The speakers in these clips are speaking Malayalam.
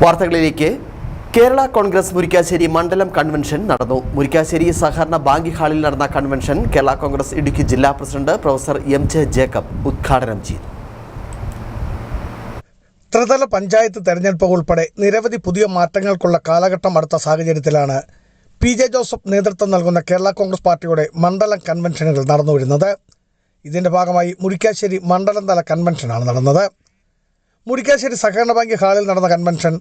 വാർത്തകളിലേക്ക്. കേരള കോൺഗ്രസ് മുരിക്കാശ്ശേരി മണ്ഡലം കൺവെൻഷൻ നടന്നു. മുരിക്കാശ്ശേരി സഹകരണ ബാങ്ക് ഹാളിൽ നടന്ന കൺവെൻഷൻ കേരള കോൺഗ്രസ് ഇടുക്കി ജില്ലാ പ്രസിഡന്റ് പ്രൊഫസർ എം.ജെ. ജേക്കബ് ഉദ്ഘാടനം ചെയ്തു. ത്രിതല പഞ്ചായത്ത് തെരഞ്ഞെടുപ്പ് ഉൾപ്പെടെ നിരവധി പുതിയ മാറ്റങ്ങൾക്കുള്ള കാലഘട്ടം അടുത്ത സാഹചര്യത്തിലാണ് പി.ജെ. ജോസഫ് നേതൃത്വം നൽകുന്ന കേരള കോൺഗ്രസ് പാർട്ടിയുടെ മണ്ഡലം കൺവെൻഷനുകൾ നടന്നുവരുന്നത്. ഇതിന്റെ ഭാഗമായി മുരിക്കാശ്ശേരി മണ്ഡലം തല കൺവെൻഷനാണ് നടന്നത്. മുരിക്കാശ്ശേരി സഹകരണ ബാങ്ക് ഹാളിൽ നടന്ന കൺവെൻഷൻ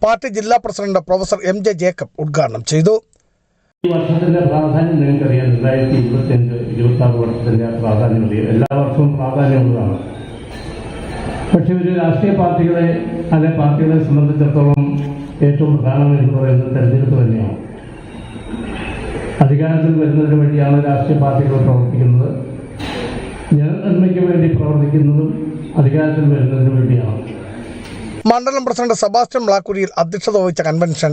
പാർട്ടി ജില്ലാ പ്രസിഡന്റ് പ്രൊഫസർ എം.ജെ. ജേക്കബ് ഉദ്ഘാടനം ചെയ്തു. ഈ വർഷത്തിന്റെ പ്രാധാന്യം നിങ്ങൾക്കറിയാം. 2025-26 വർഷത്തിന്റെ പ്രാധാന്യം എല്ലാ വർഷവും പ്രാധാന്യമുള്ളതാണ്. പക്ഷെ ഒരു രാഷ്ട്രീയ പാർട്ടികളെ സംബന്ധിച്ചിടത്തോളം ഏറ്റവും പ്രധാനമെന്ന് പറയുന്നത് തെരഞ്ഞെടുപ്പ് തന്നെയാണ്. അധികാരത്തിൽ വരുന്നതിന് വേണ്ടിയാണ് രാഷ്ട്രീയ പാർട്ടികൾ പ്രവർത്തിക്കുന്നത്. ജനനന്മയ്ക്ക് വേണ്ടി പ്രവർത്തിക്കുന്നതും അധികാരത്തിൽ വരുന്നതിന് വേണ്ടിയാണ്. മണ്ഡലം പ്രസിഡന്റ് സെബാസ്റ്റ്യൻ മ്ലാക്കുരിയിൽ അധ്യക്ഷത വഹിച്ച കൺവെൻഷൻ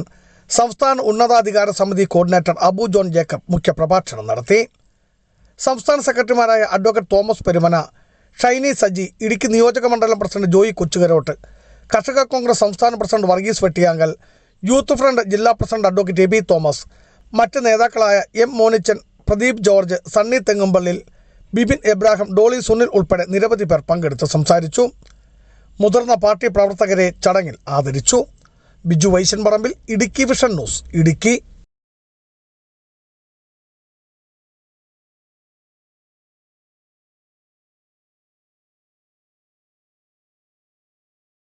സംസ്ഥാന ഉന്നതാധികാര സമിതി കോർഡിനേറ്റർ അബു ജോൺ ജേക്കബ് മുഖ്യപ്രഭാഷണം നടത്തി. സംസ്ഥാന സെക്രട്ടറിമാരായ അഡ്വക്കേറ്റ് തോമസ് പെരുമന, ഷൈനി സജി, ഇടുക്കി നിയോജക മണ്ഡലം പ്രസിഡന്റ് ജോയി കൊച്ചുകരോട്ട്, കർഷക കോൺഗ്രസ് സംസ്ഥാന president Varghese Vettiyankal, youth front ജില്ലാ പ്രസിഡന്റ് അഡ്വക്കേറ്റ് എബി തോമസ്, മറ്റ് നേതാക്കളായ എം മോനിച്ചൻ, പ്രദീപ് ജോർജ്, സണ്ണി തെങ്ങുംപള്ളിൽ, ബിബിൻ എബ്രാഹിം, ഡോളി സുനിൽ ഉൾപ്പെടെ നിരവധി പേർ പങ്കെടുത്ത് സംസാരിച്ചു. മുതിർന്ന പാർട്ടി പ്രവർത്തകരെ ചടങ്ങിൽ ആദരിച്ചു. Biju Vaishanparambil, Idukki vision news, Idukki.